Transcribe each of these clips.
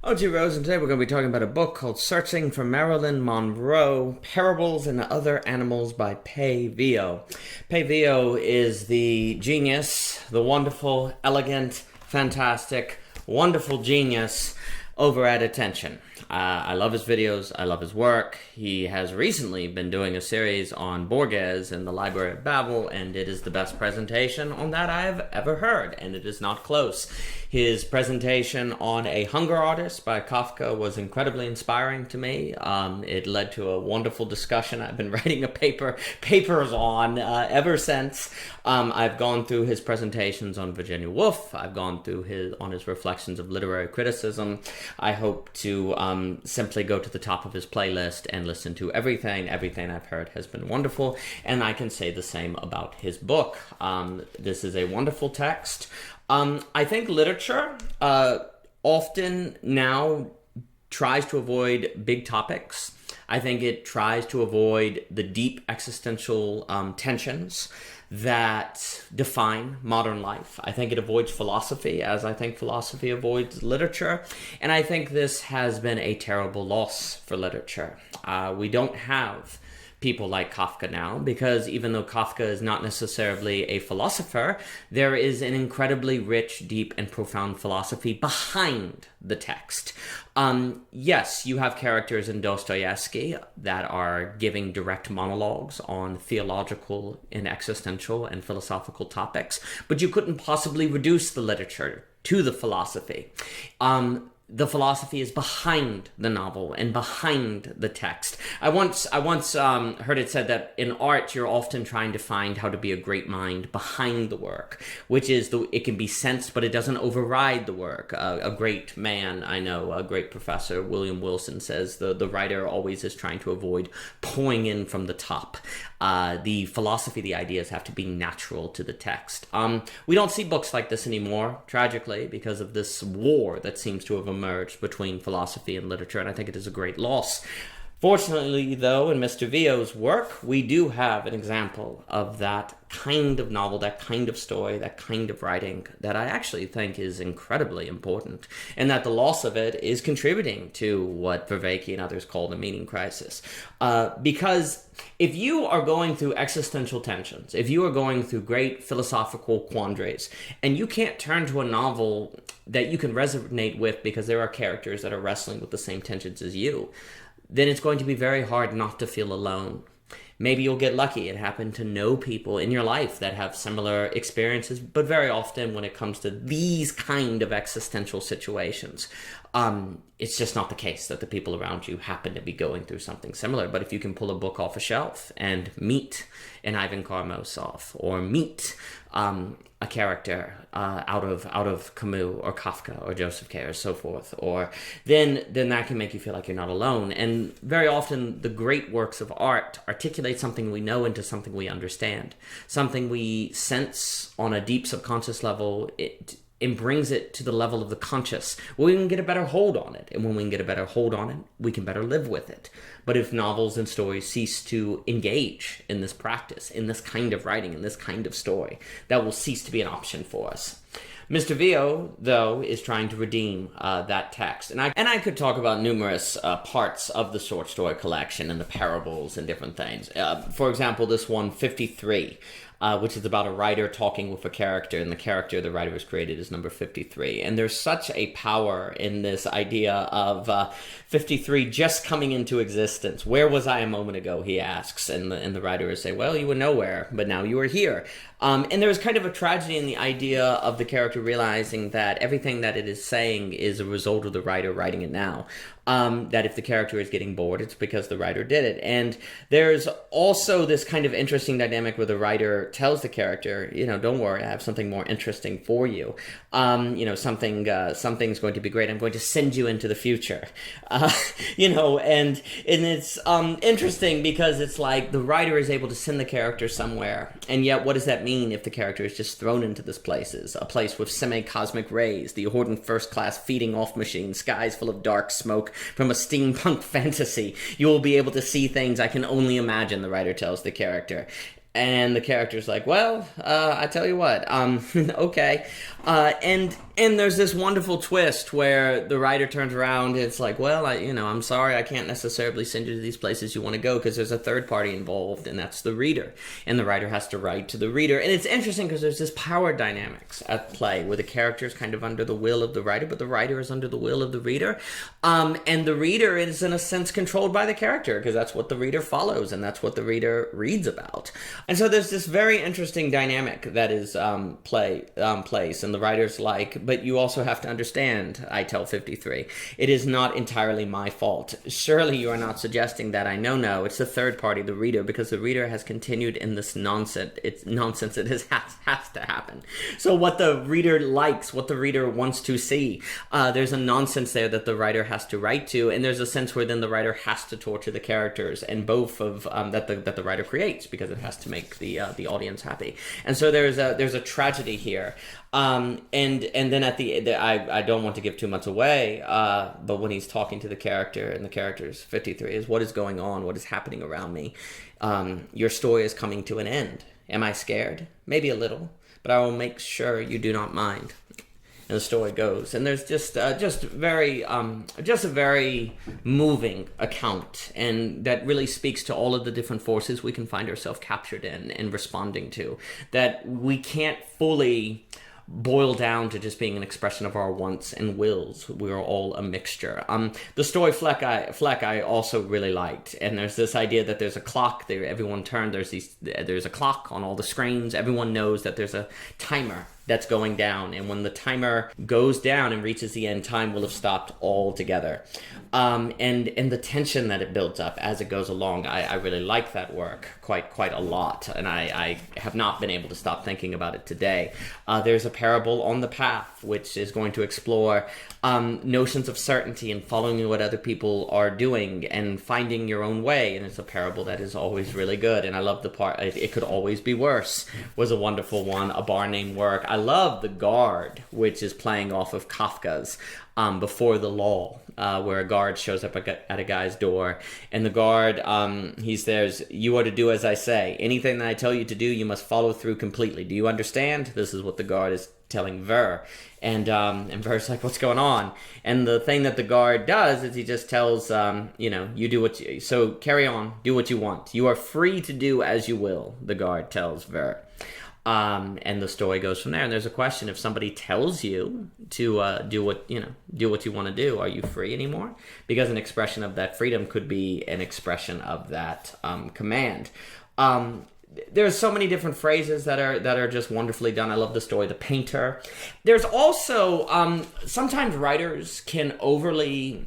O.G. Rose, and today we're going to be talking about a book called Searching for Marilyn Monroe, Parables and Other Animals by Pae Veo. Pae Veo is the genius, the wonderful, elegant, fantastic, wonderful genius over at Attention. I love his videos, I love his work. He has recently been doing a series on Borges in the Library of Babel, and it is the best presentation on that I have ever heard, and it is not close. His presentation on A Hunger Artist by Kafka was incredibly inspiring to me. It led to a wonderful discussion I've been writing papers on ever since. I've gone through his presentations on Virginia Woolf. I've gone through his reflections of literary criticism. I hope to simply go to the top of his playlist and listen to everything. Everything I've heard has been wonderful, and I can say the same about his book. This is a wonderful text. I think literature often now tries to avoid big topics. I think it tries to avoid the deep existential tensions that define modern life. I think it avoids philosophy, as I think philosophy avoids literature. And I think this has been a terrible loss for literature. We don't have people like Kafka now, because even though Kafka is not necessarily a philosopher, there is an incredibly rich, deep, and profound philosophy behind the text. Yes, you have characters in Dostoevsky that are giving direct monologues on theological and existential and philosophical topics, but you couldn't possibly reduce the literature to the philosophy. The philosophy is behind the novel and behind the text. I once heard it said that in art, you're often trying to find how to be a great mind behind the work, which is it can be sensed, but it doesn't override the work. A great man I know, a great professor, William Wilson, says the writer always is trying to avoid pouring in from the top. The philosophy, the ideas have to be natural to the text. We don't see books like this anymore, tragically, because of this war that seems to have emerged between philosophy and literature, and I think it is a great loss. Fortunately, though, in Mr. Veo's work, we do have an example of that kind of novel, that kind of story, that kind of writing that I actually think is incredibly important, and that the loss of it is contributing to what Vervaeke and others call the meaning crisis. Because if you are going through existential tensions, if you are going through great philosophical quandaries, and you can't turn to a novel that you can resonate with because there are characters that are wrestling with the same tensions as you, then it's going to be very hard not to feel alone. Maybe you'll get lucky and happen to know people in your life that have similar experiences, but very often when it comes to these kind of existential situations, it's just not the case that the people around you happen to be going through something similar. But if you can pull a book off a shelf and meet an Ivan Karamazov, or meet a character out of Camus or Kafka or Joseph K. or so forth, or then that can make you feel like you're not alone. And very often the great works of art articulate something we know into something we understand, something we sense on a deep subconscious level. It brings it to the level of the conscious, where we can get a better hold on it. And when we can get a better hold on it, we can better live with it. But if novels and stories cease to engage in this practice, in this kind of writing, in this kind of story, that will cease to be an option for us. Mr. Veo, though, is trying to redeem that text. And I could talk about numerous parts of the short story collection and the parables and different things. For example, this one, 53, which is about a writer talking with a character, and the character the writer has created is number 53. And there's such a power in this idea of 53 just coming into existence. Where was I a moment ago, he asks, and the writer will say, well, you were nowhere, but now you are here. And there's kind of a tragedy in the idea of the character realizing that everything that it is saying is a result of the writer writing it now. That if the character is getting bored, it's because the writer did it. And there's also this kind of interesting dynamic where the writer tells the character, don't worry, I have something more interesting for you. Something's going to be great. I'm going to send you into the future. And it's interesting because it's like the writer is able to send the character somewhere. And yet, what does that mean if the character is just thrown into this places? A place with semi-cosmic rays, the Horden first-class feeding off machine, skies full of dark smoke from a steampunk fantasy. You will be able to see things I can only imagine, the writer tells the character. And the character's like, well, I tell you what, okay. And there's this wonderful twist where the writer turns around and it's like, well, I'm sorry, I can't necessarily send you to these places you want to go because there's a third party involved, and that's the reader. And the writer has to write to the reader. And it's interesting because there's this power dynamics at play where the character is kind of under the will of the writer, but the writer is under the will of the reader. And the reader is, in a sense, controlled by the character because that's what the reader follows and that's what the reader reads about. And so there's this very interesting dynamic that is place, and the writer's like, but you also have to understand, I tell 53, it is not entirely my fault. Surely you are not suggesting that I know. No, it's the third party, the reader, because the reader has continued in this nonsense. It's nonsense. It has to happen. So what the reader likes, what the reader wants to see, there's a nonsense there that the writer has to write to, and there's a sense where then the writer has to torture the characters, and both of that the writer creates because it has to make the audience happy. And so there's a tragedy here. And then at I don't want to give too much away, but when he's talking to the character, and the character's 53, is what is going on, what is happening around me? Your story is coming to an end. Am I scared? Maybe a little, but I will make sure you do not mind. And the story goes, and there's just a very moving account, and that really speaks to all of the different forces we can find ourselves captured in and responding to, that we can't fully boil down to just being an expression of our wants and wills. We're all a mixture. The story Fleck I also really liked, and there's this idea that there's a clock there. Everyone turned. There's a clock on all the screens. Everyone knows that there's a timer that's going down, and when the timer goes down and reaches the end, time will have stopped altogether. And the tension that it builds up as it goes along, I really like that work quite a lot, and I have not been able to stop thinking about it today. There's a parable on the path, which is going to explore notions of certainty and following what other people are doing and finding your own way, and it's a parable that is always really good. And I love the part, it could always be worse, was a wonderful one. A Bar Named Work. I love The Guard, which is playing off of Kafka's Before the Law, where a guard shows up at a guy's door, and the guard, he says, you are to do as I say. Anything that I tell you to do, you must follow through completely. Do you understand? This is what the guard is telling Ver. And Ver's like, what's going on? And the thing that the guard does is he just tells, you do so carry on, do what you want. You are free to do as you will, the guard tells Ver. And the story goes from there. And there's a question: if somebody tells you to do what you want to do, are you free anymore? Because an expression of that freedom could be an expression of that command. There's so many different phrases that are just wonderfully done. I love the story, The Painter. There's also sometimes writers can overly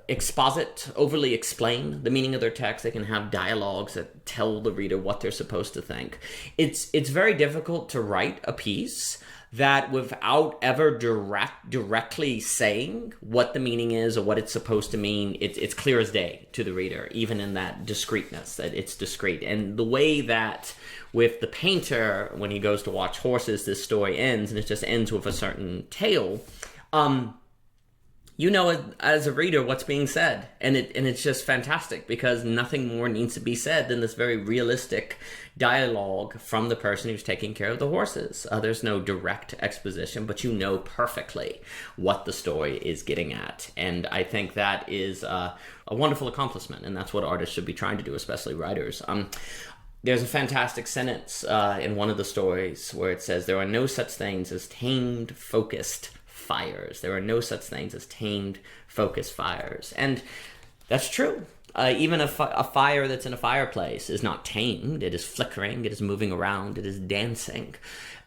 exposit, overly explain the meaning of their text. They can have dialogues that tell the reader what they're supposed to think. It's very difficult to write a piece that without ever directly saying what the meaning is or what it's supposed to mean, it's clear as day to the reader, even in that discreteness, that it's discreet. And the way that with The Painter, when he goes to watch horses, this story ends, and it just ends with a certain tale, you know as a reader what's being said, and it's just fantastic because nothing more needs to be said than this very realistic dialogue from the person who's taking care of the horses. There's no direct exposition, but you know perfectly what the story is getting at, and I think that is a wonderful accomplishment, and that's what artists should be trying to do, especially writers. There's a fantastic sentence in one of the stories where it says, there are no such things as tamed, focused fires. There are no such things as tamed, focused fires. And that's true. Even a fire that's in a fireplace is not tamed. It is flickering. It is moving around. It is dancing.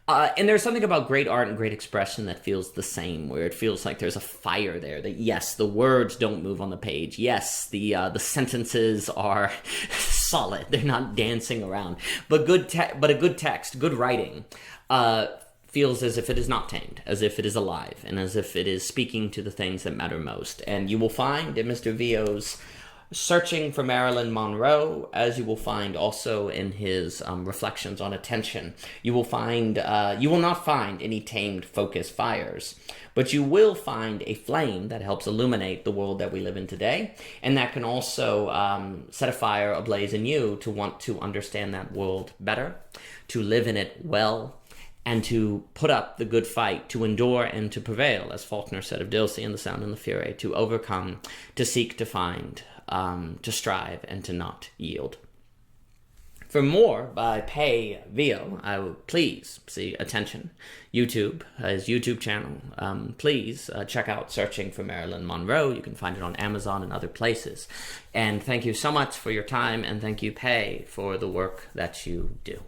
And there's something about great art and great expression that feels the same, where it feels like there's a fire there. That yes, the words don't move on the page. Yes, the sentences are solid. They're not dancing around. But a good text, good writing, feels as if it is not tamed, as if it is alive, and as if it is speaking to the things that matter most. And you will find in Mr. Veo's Searching for Marilyn Monroe, as you will find also in his reflections on attention. You will not find any tamed focus fires, but you will find a flame that helps illuminate the world that we live in today, and that can also set a fire ablaze in you to want to understand that world better, to live in it well, and to put up the good fight, to endure and to prevail, as Faulkner said of Dilsey in The Sound and the Fury, to overcome, to seek, to find, to strive, and to not yield. For more by Pae Veo, I would please see Attention, YouTube, his YouTube channel. Please check out Searching for Marilyn Monroe. You can find it on Amazon and other places. And thank you so much for your time, and thank you, Pae, for the work that you do.